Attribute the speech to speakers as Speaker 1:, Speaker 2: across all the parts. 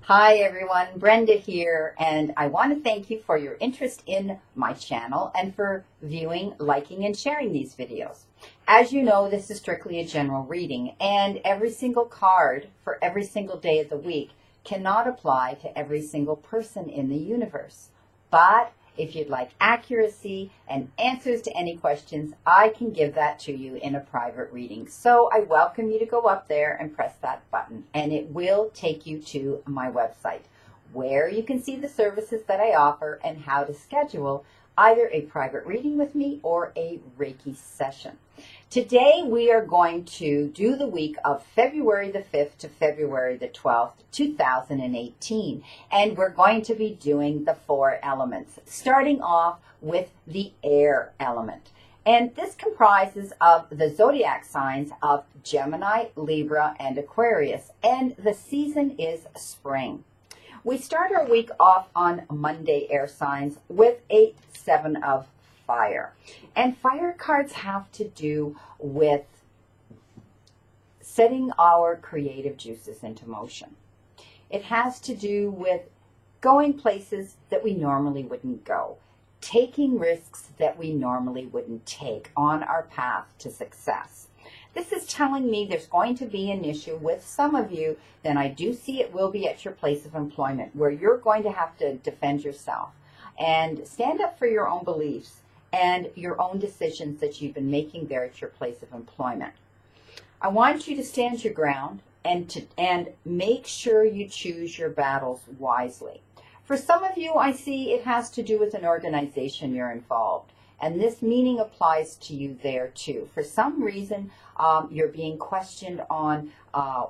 Speaker 1: Hi everyone, Brenda here, and I want to thank you for your interest in my channel and for viewing, liking, and sharing these videos. As you know, this is strictly a general reading, and every single card for every single day of the week cannot apply to every single person in the universe. But if you'd like accuracy and answers to any questions, I can give that to you in a private reading. So I welcome you to go up there and press that button, and it will take you to my website where you can see the services that I offer and how to schedule either a private reading with me or a Reiki session. Today we are going to do the week of February the 5th to February the 12th, 2018. And we're going to be doing the 4 elements, starting off with the air element. And this comprises of the zodiac signs of Gemini, Libra, and Aquarius. And the season is spring. We start our week off on Monday, air signs, with a 7 of fire. And fire cards have to do with setting our creative juices into motion. It has to do with going places that we normally wouldn't go, taking risks that we normally wouldn't take on our path to success. This is telling me there's going to be an issue with some of you, then I do see it will be at your place of employment, where you're going to have to defend yourself and stand up for your own beliefs and your own decisions that you've been making there at your place of employment. I want you to stand your ground and make sure you choose your battles wisely. For some of you, I see it has to do with an organization you're involved. And this meaning applies to you there too. For some reason, you're being questioned on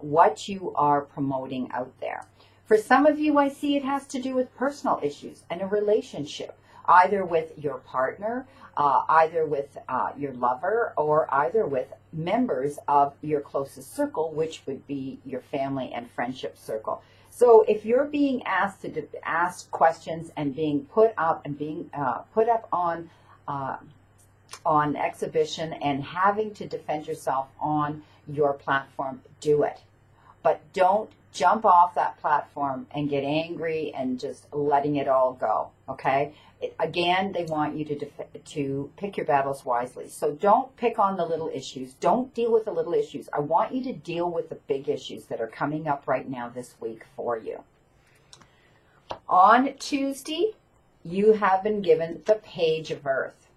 Speaker 1: what you are promoting out there. For some of you, I see it has to do with personal issues and a relationship, either with your partner, either with your lover, or either with members of your closest circle, which would be your family and friendship circle. So if you're being asked to ask questions and being put up on exhibition and having to defend yourself on your platform, do it. But don't jump off that platform and get angry and just letting it all go, okay? Again, they want you to pick your battles wisely. So don't pick on the little issues. Don't deal with the little issues. I want you to deal with the big issues that are coming up right now this week for you. On Tuesday, you have been given the Page of Earth.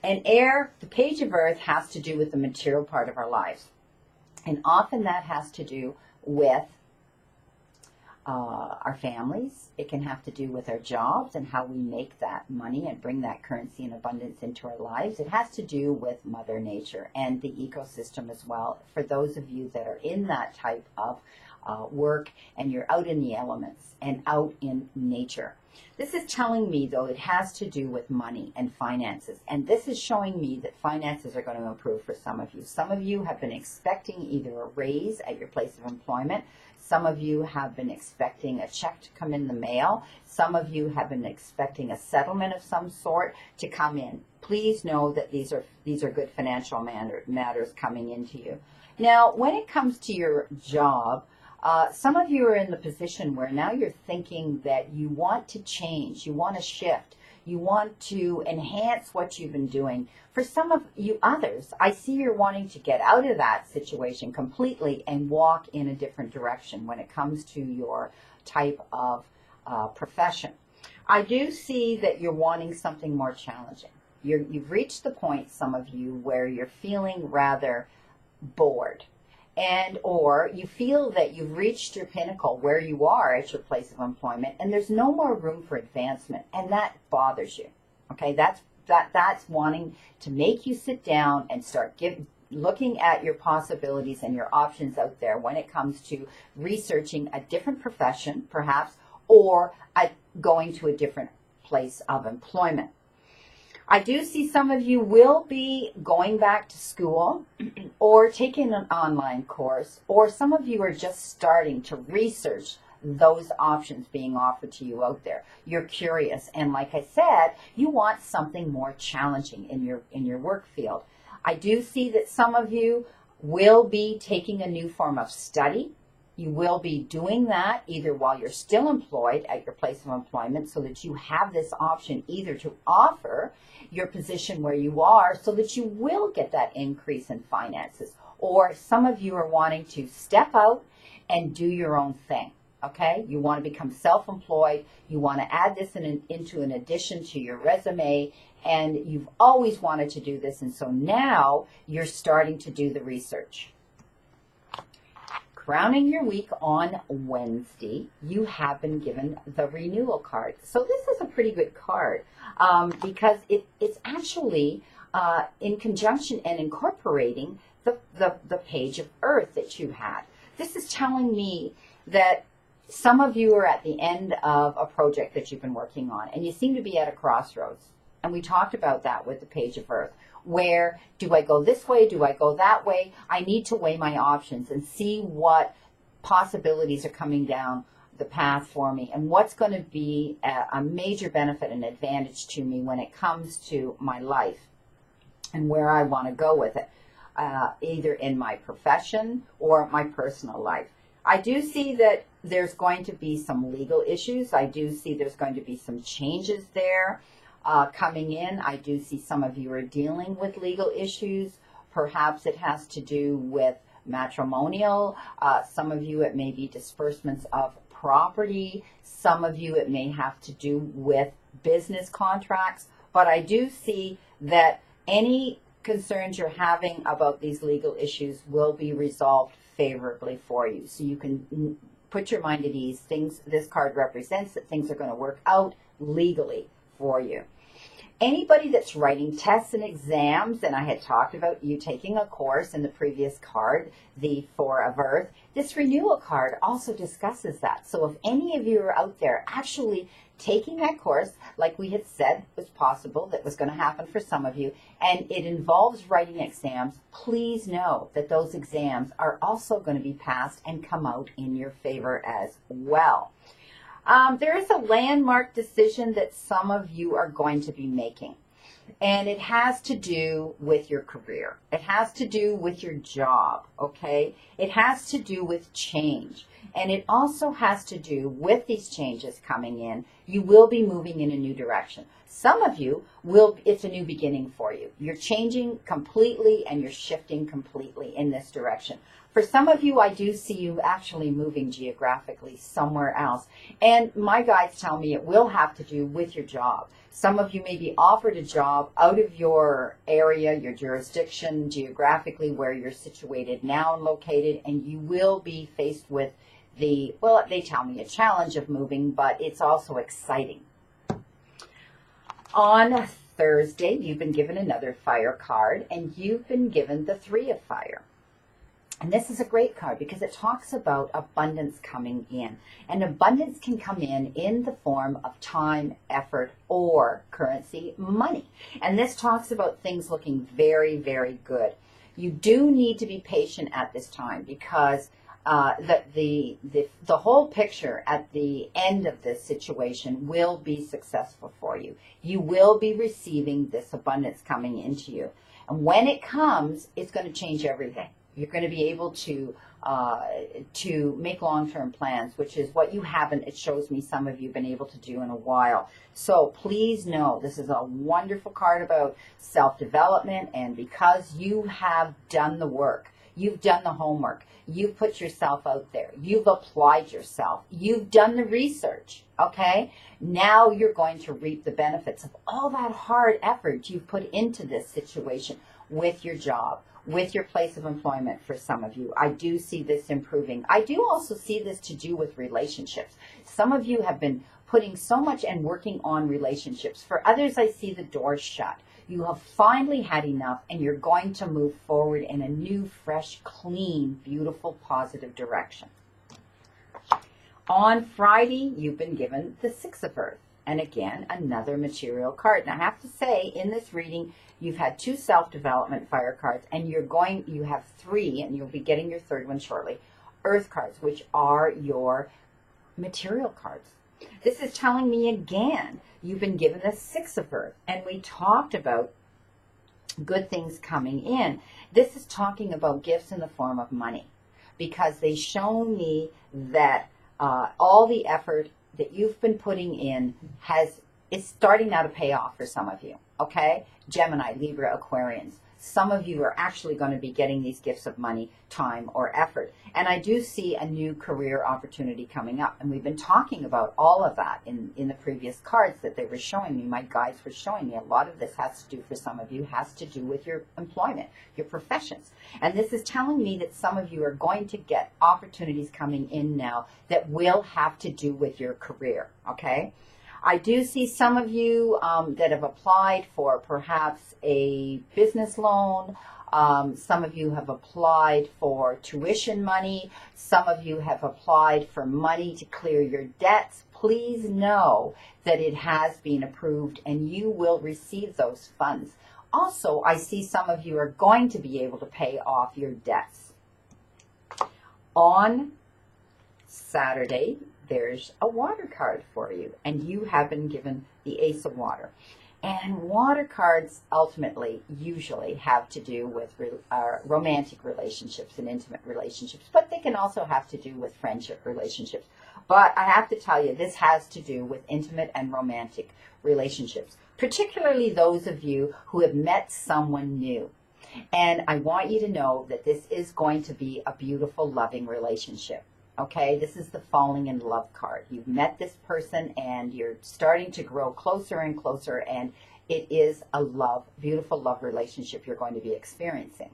Speaker 1: And air, the Page of Earth has to do with the material part of our lives. And often that has to do with our families. It can have to do with our jobs and how we make that money and bring that currency and abundance into our lives. It has to do with Mother Nature and the ecosystem as well. For those of you that are in that type of work and you're out in the elements and out in nature. This is telling me, though, it has to do with money and finances. And this is showing me that finances are going to improve for some of you. Some of you have been expecting either a raise at your place of employment. Some of you have been expecting a check to come in the mail. Some of you have been expecting a settlement of some sort to come in. Please know that these are good financial matters coming into you. Now, when it comes to your job, some of you are in the position where now you're thinking that you want to change, you want to shift, you want to enhance what you've been doing. For some of you others, I see you're wanting to get out of that situation completely and walk in a different direction when it comes to your type of profession. I do see that you're wanting something more challenging. You've reached the point, some of you, where you're feeling rather bored. And or you feel that you've reached your pinnacle where you are at your place of employment and there's no more room for advancement, and that bothers you. Okay, that's wanting to make you sit down and start looking at your possibilities and your options out there when it comes to researching a different profession, perhaps, or going to a different place of employment. I do see some of you will be going back to school or taking an online course, or some of you are just starting to research those options being offered to you out there. You're curious, and like I said, you want something more challenging in your work field. I do see that some of you will be taking a new form of study You will be doing that either while you're still employed at your place of employment, so that you have this option either to offer your position where you are so that you will get that increase in finances, or some of you are wanting to step out and do your own thing. Okay, you want to become self-employed. You want to add this into an addition to your resume, and you've always wanted to do this, and so now you're starting to do the research. Crowning your week on Wednesday, you have been given the renewal card. So this is a pretty good card because it's actually in conjunction and incorporating the page of Earth that you had. This is telling me that some of you are at the end of a project that you've been working on, and you seem to be at a crossroads. And we talked about that with the page of Earth. Where do I go this way? Do I go that way? I need to weigh my options and see what possibilities are coming down the path for me and what's going to be a major benefit and advantage to me when it comes to my life and where I want to go with it, either in my profession or my personal life. I do see that there's going to be some legal issues. I do see there's going to be some changes there. Coming in. I do see some of you are dealing with legal issues. Perhaps it has to do with matrimonial. Some of you, it may be disbursements of property. Some of you, it may have to do with business contracts. But I do see that any concerns you're having about these legal issues will be resolved favorably for you. So you can put your mind at ease. This card represents that things are going to work out legally for you. Anybody that's writing tests and exams, and I had talked about you taking a course in the previous card, the Four of Earth, this renewal card also discusses that. So if any of you are out there actually taking that course, like we had said was possible, that was going to happen for some of you, and it involves writing exams, please know that those exams are also going to be passed and come out in your favor as well. There is a landmark decision that some of you are going to be making, and it has to do with your career. It has to do with your job, okay? It has to do with change, and it also has to do with these changes coming in. You will be moving in a new direction. Some of you it's a new beginning for you. You're changing completely and you're shifting completely in this direction. For some of you, I do see you actually moving geographically somewhere else. And my guides tell me it will have to do with your job. Some of you may be offered a job out of your area, your jurisdiction, geographically where you're situated now and located, and you will be faced with they tell me a challenge of moving, but it's also exciting. On Thursday, you've been given another fire card, and you've been given the Three of Fire. And this is a great card because it talks about abundance coming in. And abundance can come in the form of time, effort, or currency, money. And this talks about things looking very, very good. You do need to be patient at this time because the whole picture at the end of this situation will be successful for you. You will be receiving this abundance coming into you. And when it comes, it's going to change everything. You're going to be able to make long-term plans, which is what you haven't, it shows me some of you, been able to do in a while. So please know this is a wonderful card about self-development, and because you have done the work, you've done the homework, you've put yourself out there, you've applied yourself, you've done the research, okay? Now you're going to reap the benefits of all that hard effort you've put into this situation with your job, with your place of employment for some of you. I do see this improving. I do also see this to do with relationships. Some of you have been putting so much and working on relationships. For others, I see the door shut. You have finally had enough, and you're going to move forward in a new, fresh, clean, beautiful, positive direction. On Friday, you've been given the Six of Earth. And again, another material card. Now, I have to say, in this reading, you've had two self-development fire cards, and you have three, and you'll be getting your third one shortly, earth cards, which are your material cards. This is telling me again, you've been given the Six of Earth, and we talked about good things coming in. This is talking about gifts in the form of money. because they show me that all the effort that you've been putting in is starting now to pay off for some of you, okay? Gemini, Libra, Aquarians. Some of you are actually going to be getting these gifts of money, time, or effort. And I do see a new career opportunity coming up. And we've been talking about all of that in the previous cards that they were showing me. My guides were showing me a lot of this has to do, for some of you, has to do with your employment, your professions. And this is telling me that some of you are going to get opportunities coming in now that will have to do with your career, okay? I do see some of you that have applied for perhaps a business loan. Some of you have applied for tuition money. Some of you have applied for money to clear your debts. Please know that it has been approved and you will receive those funds. Also, I see some of you are going to be able to pay off your debts. On Saturday, there's a water card for you, and you have been given the Ace of Water. And water cards ultimately usually have to do with romantic relationships and intimate relationships, but they can also have to do with friendship relationships. But I have to tell you, this has to do with intimate and romantic relationships, particularly those of you who have met someone new. And I want you to know that this is going to be a beautiful, loving relationship. Okay, this is the falling in love card. You've met this person and you're starting to grow closer and closer, and it is a beautiful love relationship you're going to be experiencing.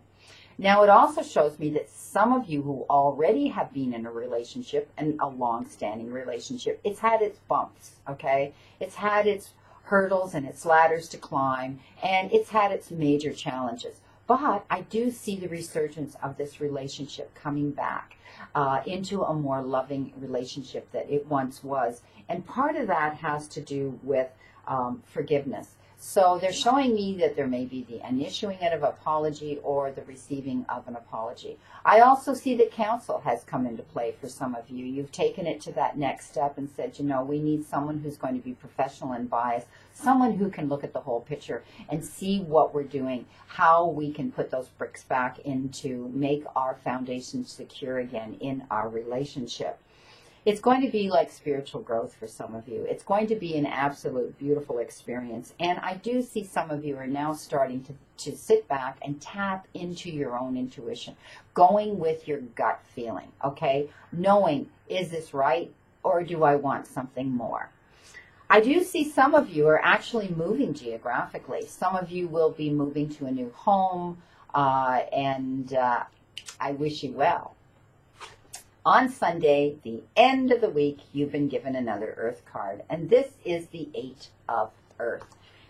Speaker 1: Now, it also shows me that some of you who already have been in a relationship, and a long-standing relationship, it's had its bumps, okay? It's had its hurdles and its ladders to climb, and it's had its major challenges. But I do see the resurgence of this relationship coming back into a more loving relationship that it once was. And part of that has to do with forgiveness. So they're showing me that there may be an issuing of an apology or the receiving of an apology. I also see that counsel has come into play for some of you. You've taken it to that next step and said, you know, we need someone who's going to be professional and biased, someone who can look at the whole picture and see what we're doing, how we can put those bricks back in to make our foundation secure again in our relationship. It's going to be like spiritual growth for some of you. It's going to be an absolute beautiful experience. And I do see some of you are now starting to sit back and tap into your own intuition, going with your gut feeling, okay? Knowing, is this right, or do I want something more? I do see some of you are actually moving geographically. Some of you will be moving to a new home, and I wish you well. On Sunday, the end of the week, you've been given another Earth card, and this is the 8 of Earth.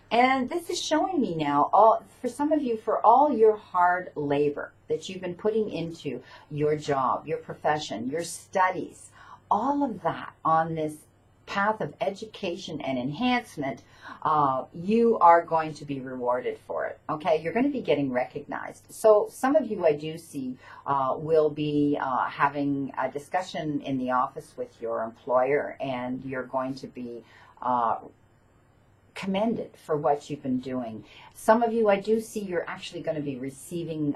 Speaker 1: And this is showing me now, for some of you, for all your hard labor that you've been putting into your job, your profession, your studies, all of that on this path of education and enhancement, you are going to be rewarded for it, okay? You're going to be getting recognized. So some of you I do see will be having a discussion in the office with your employer, and you're going to be commended for what you've been doing. Some of you I do see you're actually going to be receiving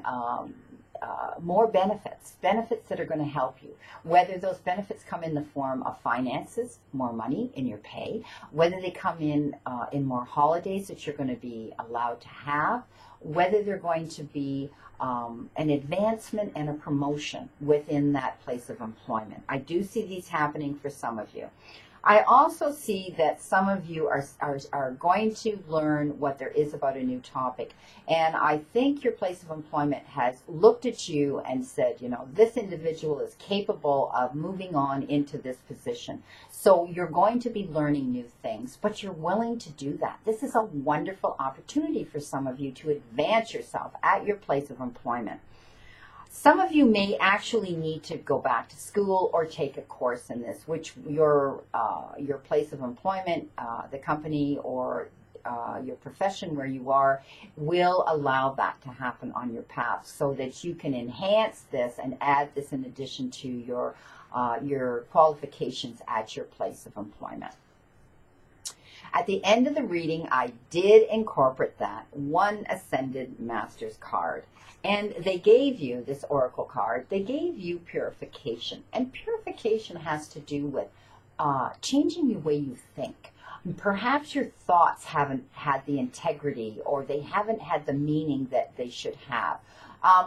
Speaker 1: more benefits that are going to help you. Whether those benefits come in the form of finances, more money in your pay, whether they come in more holidays that you're going to be allowed to have, whether they're going to be an advancement and a promotion within that place of employment. I do see these happening for some of you. I also see that some of you are going to learn what there is about a new topic. And I think your place of employment has looked at you and said, you know, this individual is capable of moving on into this position. So you're going to be learning new things, but you're willing to do that. This is a wonderful opportunity for some of you to advance yourself at your place of employment. Some of you may actually need to go back to school or take a course in this, which your place of employment, the company, or your profession where you are will allow that to happen on your path, so that you can enhance this and add this in addition to your qualifications at your place of employment. At the end of the reading, I did incorporate that one Ascended Masters card. And they gave you this oracle card. They gave you purification. And purification has to do with changing the way you think. Perhaps your thoughts haven't had the integrity, or they haven't had the meaning that they should have.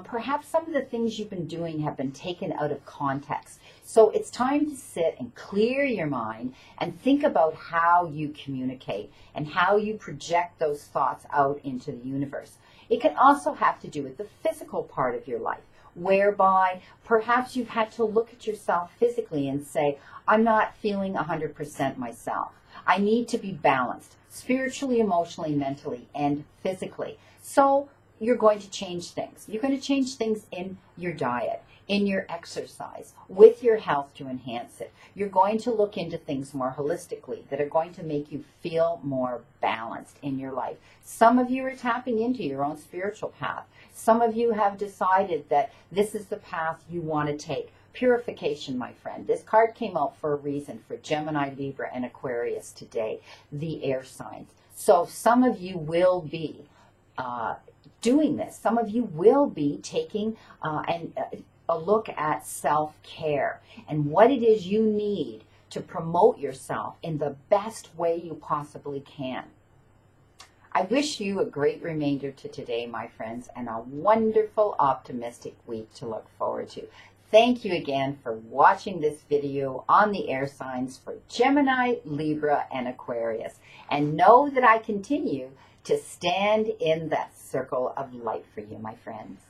Speaker 1: Perhaps some of the things you've been doing have been taken out of context. So it's time to sit and clear your mind and think about how you communicate and how you project those thoughts out into the universe. It can also have to do with the physical part of your life, whereby perhaps you've had to look at yourself physically and say, I'm not feeling 100% myself. I need to be balanced spiritually, emotionally, mentally, and physically. So you're going to change things. You're going to change things in your diet, in your exercise, with your health to enhance it. You're going to look into things more holistically that are going to make you feel more balanced in your life. Some of you are tapping into your own spiritual path. Some of you have decided that this is the path you want to take. Purification, my friend. This card came out for a reason for Gemini, Libra, and Aquarius today, the air signs. So some of you will be doing this. Some of you will be taking a look at self-care and what it is you need to promote yourself in the best way you possibly can. I wish you a great remainder to today, my friends, and a wonderful, optimistic week to look forward to. Thank you again for watching this video on the air signs for Gemini, Libra, and Aquarius. And know that I continue to stand in that circle of light for you, my friends.